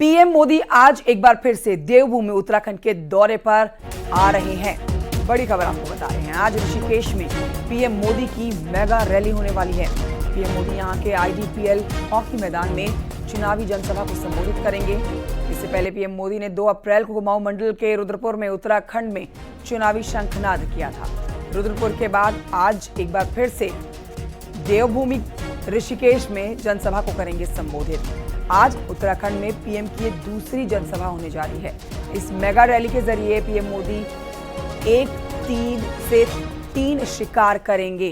PM Modi आज एक बार फिर से देवभूमि उत्तराखंड के दौरे पर आ रहे हैं। बड़ी खबर आपको बता रहे हैं, आज ऋषिकेश में पीएम मोदी की मेगा रैली होने वाली है। पीएम मोदी यहां के आईडीपीएल हॉकी मैदान में चुनावी जनसभा को संबोधित करेंगे। इससे पहले पीएम मोदी ने 2 अप्रैल को कुमाऊं मंडल के रुद्रपुर में उत्तराखंड में चुनावी शंखनाद किया था। रुद्रपुर के बाद आज एक बार फिर से देवभूमि ऋषिकेश में जनसभा को करेंगे संबोधित। आज उत्तराखंड में पीएम की दूसरी जनसभा होने जा रही है। इस मेगा रैली के जरिए पीएम मोदी 1 से 3 शिकार करेंगे।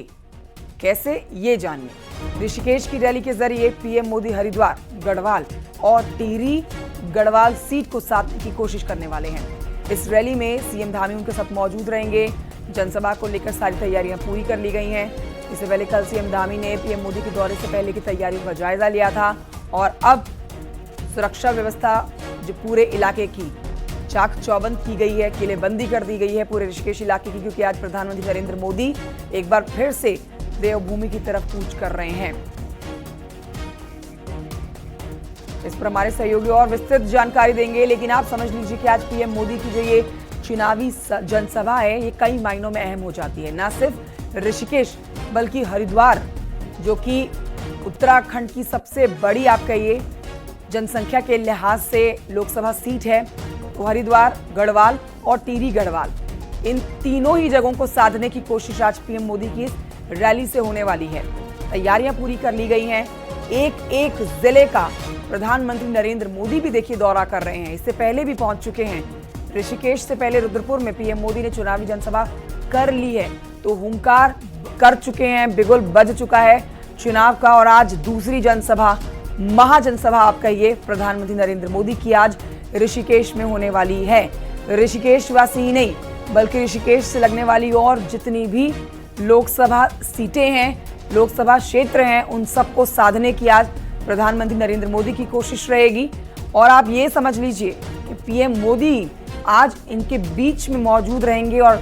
कैसे, ये जानिए। ऋषिकेश की रैली के जरिए पीएम मोदी हरिद्वार, गढ़वाल और टिहरी गढ़वाल सीट को साधने की कोशिश करने वाले हैं। इस रैली में सीएम धामी उनके साथ मौजूद रहेंगे। जनसभा को लेकर सारी तैयारियां पूरी कर ली गई हैं। इससे पहले कल सीएम धामी ने पीएम मोदी के दौरे से पहले की तैयारियों का जायजा लिया था और अब सुरक्षा व्यवस्था जो पूरे इलाके की चाक चौबंद की गई है, किलेबंदी कर दी गई है पूरे ऋषिकेश इलाके की, क्योंकि आज प्रधानमंत्री नरेंद्र मोदी एक बार फिर से देवभूमि की तरफ कूच कर रहे हैं। इस पर हमारे सहयोगी और विस्तृत जानकारी देंगे, लेकिन आप समझ लीजिए कि आज पीएम मोदी की जो ये चुनावी जनसभा है, ये कई मायनों में अहम हो जाती है। न सिर्फ ऋषिकेश बल्कि हरिद्वार, जो कि उत्तराखंड की सबसे बड़ी आप कहिए जनसंख्या के लिहाज से लोकसभा सीट है, तो हरिद्वार, गढ़वाल और टिहरी गढ़वाल, इन तीनों ही जगहों को साधने की कोशिश आज पीएम मोदी की इस रैली से होने वाली है। तैयारियां पूरी कर ली गई हैं। एक जिले का प्रधानमंत्री नरेंद्र मोदी भी देखिए दौरा कर रहे हैं। इससे पहले भी पहुंच चुके हैं। ऋषिकेश से पहले रुद्रपुर में पीएम मोदी ने चुनावी जनसभा कर ली है, तो हुंकार कर चुके हैं, बिगुल बज चुका है चुनाव का। और आज दूसरी जनसभा, महाजनसभा आप कहिए, प्रधानमंत्री नरेंद्र मोदी की आज ऋषिकेश में होने वाली है। ऋषिकेश वासी ही नहीं, बल्कि ऋषिकेश से लगने वाली और जितनी भी लोकसभा सीटें हैं, लोकसभा क्षेत्र हैं, उन सबको साधने की आज प्रधानमंत्री नरेंद्र मोदी की कोशिश रहेगी। और आप ये समझ लीजिए कि पीएम मोदी आज इनके बीच में मौजूद रहेंगे और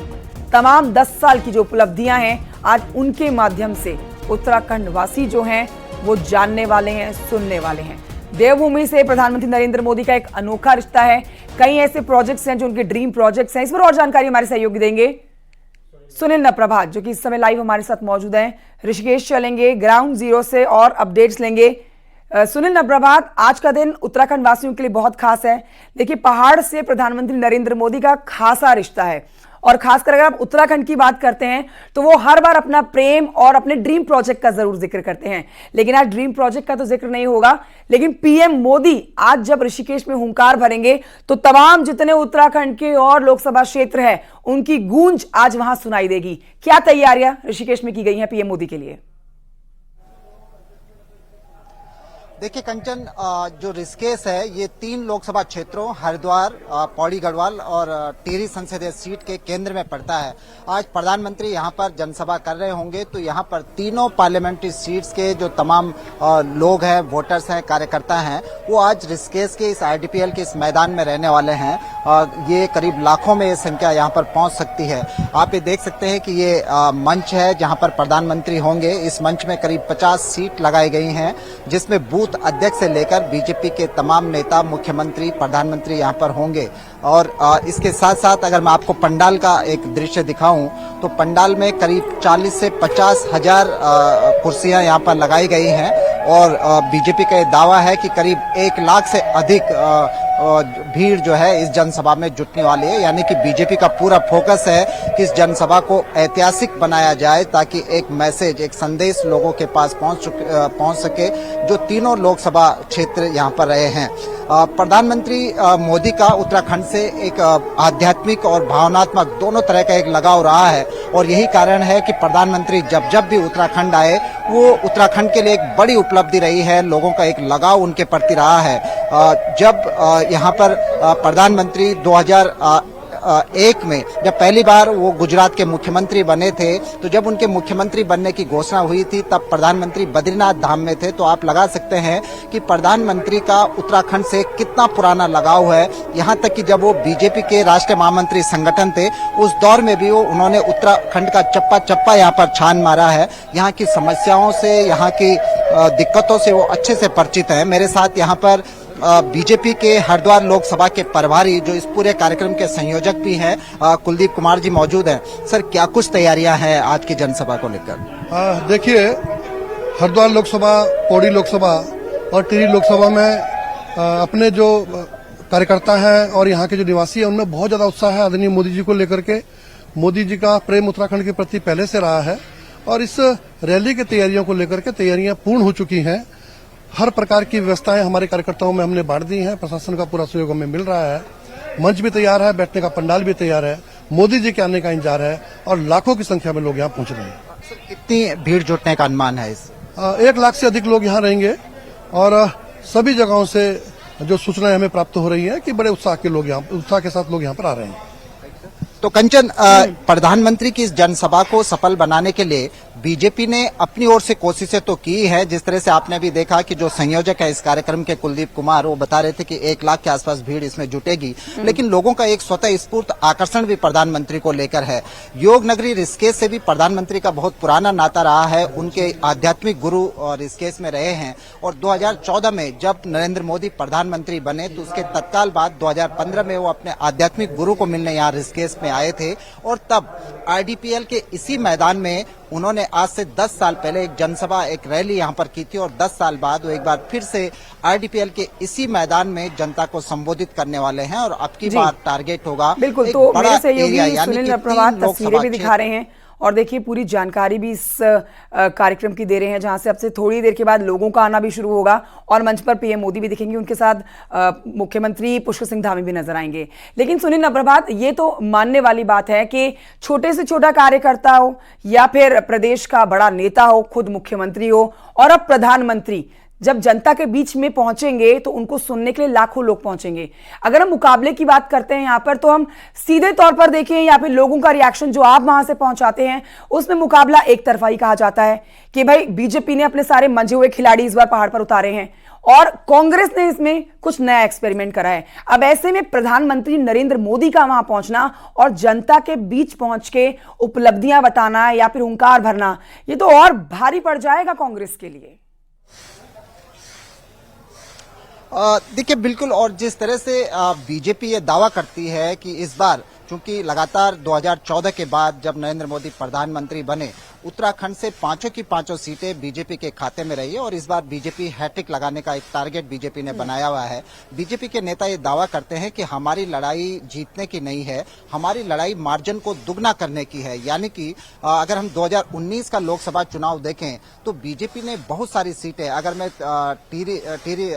तमाम 10 साल की जो उपलब्धियां हैं, आज उनके माध्यम से उत्तराखंड वासी जो हैं वो जानने वाले हैं, सुनने वाले हैं। देवभूमि से प्रधानमंत्री नरेंद्र मोदी का एक अनोखा रिश्ता है। कई ऐसे प्रोजेक्ट्स हैं जो उनके ड्रीम प्रोजेक्ट्स हैं। इस पर और जानकारी हमारे सहयोगी देंगे सुनील नप्रभात, जो कि इस समय लाइव हमारे साथ मौजूद हैं। ऋषिकेश चलेंगे, ग्राउंड जीरो से और अपडेट्स लेंगे। सुनील नप्रभात, आज का दिन उत्तराखंड वासियों के लिए बहुत खास है। देखिए, पहाड़ से प्रधानमंत्री नरेंद्र मोदी का खासा रिश्ता है, और खासकर अगर आप उत्तराखंड की बात करते हैं तो वो हर बार अपना प्रेम और अपने ड्रीम प्रोजेक्ट का जरूर जिक्र करते हैं। लेकिन आज ड्रीम प्रोजेक्ट का तो जिक्र नहीं होगा, लेकिन पीएम मोदी आज जब ऋषिकेश में हुंकार भरेंगे तो तमाम जितने उत्तराखंड के और लोकसभा क्षेत्र है, उनकी गूंज आज वहां सुनाई देगी। क्या तैयारियां ऋषिकेश में की गई हैं पीएम मोदी के लिए? देखिए कंचन, जो ऋषिकेश है ये 3 लोकसभा क्षेत्रों हरिद्वार, पौड़ी गढ़वाल और टिहरी संसदीय सीट के केंद्र में पड़ता है। आज प्रधानमंत्री यहां पर जनसभा कर रहे होंगे, तो यहां पर तीनों पार्लियामेंट्री सीट्स के जो तमाम लोग हैं, वोटर्स हैं, कार्यकर्ता हैं, वो आज ऋषिकेश के इस आईडीपीएल के इस मैदान में रहने वाले हैं। ये करीब लाखों में ये संख्या यहाँ पर पहुंच सकती है। आप ये देख सकते हैं कि ये मंच है जहाँ पर प्रधानमंत्री होंगे। इस मंच में करीब 50 सीट लगाई गई हैं, जिसमें बूथ अध्यक्ष से लेकर बीजेपी के तमाम नेता, मुख्यमंत्री, प्रधानमंत्री यहां पर होंगे। और इसके साथ साथ अगर मैं आपको पंडाल का एक दृश्य दिखाऊं, तो पंडाल में करीब 40 से 50 हजार कुर्सियां यहां पर लगाई गई हैं। और बीजेपी का ये दावा है कि करीब 1 लाख से अधिक भीड़ जो है इस जनसभा में जुटने वाली है। यानी कि बीजेपी का पूरा फोकस है कि इस जनसभा को ऐतिहासिक बनाया जाए, ताकि एक मैसेज, एक संदेश लोगों के पास पहुंच सके, जो तीनों लोकसभा क्षेत्र यहां पर रहे हैं। प्रधानमंत्री मोदी का उत्तराखंड से एक आध्यात्मिक और भावनात्मक दोनों तरह का एक लगाव रहा है, और यही कारण है कि प्रधानमंत्री जब भी उत्तराखंड आए, वो उत्तराखंड के लिए एक बड़ी उपलब्धि रही है। लोगों का एक लगाव उनके प्रति रहा है। जब यहाँ पर प्रधानमंत्री 2001 में जब पहली बार वो गुजरात के मुख्यमंत्री बने थे, तो जब उनके मुख्यमंत्री बनने की घोषणा हुई थी, तब प्रधानमंत्री बद्रीनाथ धाम में थे। तो आप लगा सकते हैं कि प्रधानमंत्री का उत्तराखंड से कितना पुराना लगाव है। यहाँ तक कि जब वो बीजेपी के राष्ट्रीय महामंत्री संगठन थे, उस दौर में भी उन्होंने उत्तराखंड का चप्पा चप्पा यहाँ पर छान मारा है। यहाँ की समस्याओं से, यहाँ की दिक्कतों से वो अच्छे से परिचित है। मेरे साथ यहाँ पर बीजेपी के हरिद्वार लोकसभा के प्रभारी जो इस पूरे कार्यक्रम के संयोजक भी हैं कुलदीप कुमार जी मौजूद हैं। सर, क्या कुछ तैयारियां हैं आज की जनसभा को लेकर? देखिए, हरिद्वार लोकसभा, पौड़ी लोकसभा और टिहरी लोकसभा में अपने जो कार्यकर्ता हैं और यहाँ के जो निवासी हैं उनमें बहुत ज्यादा उत्साह है आदरणीय मोदी जी को लेकर के। मोदी जी का प्रेम उत्तराखंड के प्रति पहले से रहा है और इस रैली की तैयारियों को लेकर के तैयारियां पूर्ण हो चुकी हैं। हर प्रकार की व्यवस्थाएं हमारे कार्यकर्ताओं में हमने बांट दी हैं। प्रशासन का पूरा सहयोग हमें मिल रहा है। मंच भी तैयार है, बैठने का पंडाल भी तैयार है। मोदी जी के आने का इंतजार है और लाखों की संख्या में लोग यहाँ पहुंच रहे हैं। कितनी भीड़ जुटने का अनुमान है? 1 लाख से अधिक लोग यहाँ रहेंगे और सभी जगहों से जो सूचनाएं हमें प्राप्त हो रही है कि बड़े उत्साह के साथ लोग यहाँ पर आ रहे हैं। तो कंचन, प्रधानमंत्री की इस जनसभा को सफल बनाने के लिए बीजेपी ने अपनी ओर से कोशिशें तो की है। जिस तरह से आपने भी देखा कि जो संयोजक है इस कार्यक्रम के कुलदीप कुमार, वो बता रहे थे कि 1 लाख के आसपास भीड़ इसमें जुटेगी, लेकिन लोगों का एक स्वतः स्फूर्त आकर्षण भी प्रधानमंत्री को लेकर है। योग नगरी ऋषिकेश से भी प्रधानमंत्री का बहुत पुराना नाता रहा है। उनके आध्यात्मिक गुरु ऋषिकेश में रहे हैं और 2014 में जब नरेंद्र मोदी प्रधानमंत्री बने तो उसके तत्काल बाद 2015 में वो अपने आध्यात्मिक गुरु को मिलने यहाँ ऋषिकेश में आए थे और तब आईडीपीएल के इसी मैदान में उन्होंने आज से 10 साल पहले एक जनसभा, एक रैली यहाँ पर की थी और 10 साल बाद वो एक बार फिर से आईडीपीएल के इसी मैदान में जनता को संबोधित करने वाले हैं और अब की बार टारगेट होगा बिल्कुल। तो मेरे सहयोगी सुनील प्रभात तस्वीरें भी दिखा रहे हैं और देखिए पूरी जानकारी भी इस कार्यक्रम की दे रहे हैं, जहां से अब से थोड़ी देर के बाद लोगों का आना भी शुरू होगा और मंच पर पीएम मोदी भी दिखेंगे, उनके साथ मुख्यमंत्री पुष्कर सिंह धामी भी नजर आएंगे। लेकिन सुनील प्रभात, ये तो मानने वाली बात है कि छोटे से छोटा कार्यकर्ता हो या फिर प्रदेश का बड़ा नेता हो, खुद मुख्यमंत्री हो और अब प्रधानमंत्री जब जनता के बीच में पहुंचेंगे तो उनको सुनने के लिए लाखों लोग पहुंचेंगे। अगर हम मुकाबले की बात करते हैं यहाँ पर, तो हम सीधे तौर पर देखें या फिर लोगों का रिएक्शन जो आप वहां से पहुंचाते हैं, उसमें मुकाबला एक तरफा ही कहा जाता है कि भाई बीजेपी ने अपने सारे मंजे हुए खिलाड़ी इस बार पहाड़ पर उतारे हैं और कांग्रेस ने इसमें कुछ नया एक्सपेरिमेंट करा है। अब ऐसे में प्रधानमंत्री नरेंद्र मोदी का वहां पहुंचना और जनता के बीच पहुंच के उपलब्धियां बताना या फिर हुंकार भरना, ये तो और भारी पड़ जाएगा कांग्रेस के लिए। देखिए, बिल्कुल। और जिस तरह से बीजेपी ये दावा करती है कि इस बार चूंकि लगातार 2014 के बाद जब नरेंद्र मोदी प्रधानमंत्री बने, उत्तराखंड से पांचों की पांचों सीटें बीजेपी के खाते में रही है और इस बार बीजेपी हैट्रिक लगाने का एक टारगेट बीजेपी ने बनाया हुआ है। बीजेपी के नेता ये दावा करते हैं कि हमारी लड़ाई जीतने की नहीं है, हमारी लड़ाई मार्जिन को दुगना करने की है। यानी कि अगर हम 2019 का लोकसभा चुनाव देखें तो बीजेपी ने बहुत सारी सीटें, अगर मैं टिहरी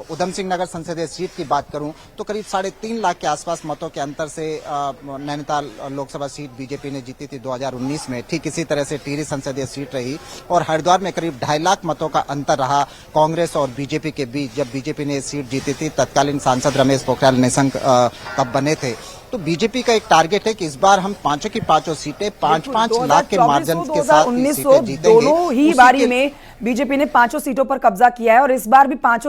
उधम सिंह नगर संसदीय सीट की बात करूं तो करीब 3.5 लाख के आसपास मतों के अंतर से नैनीताल लोकसभा सीट बीजेपी ने जीती थी 2019 में। ठीक इसी तरह से टिहरी संसदीय सीट रही और हरिद्वार में करीब 2.5 लाख मतों का अंतर रहा कांग्रेस और बीजेपी के बीच जब बीजेपी ने सीट जीती थी। तत्कालीन सांसद रमेश पोखरियाल निशंक तब बने थे। तो बीजेपी का एक टारगेट है कि इस बार हम पांचों की पांचों सीटें 5-5 लाख के मार्जिन के साथ सीटें जीतेंगे। दोनों ही बारी में बीजेपी ने 5 सीटों पर कब्जा किया है और इस बार भी 5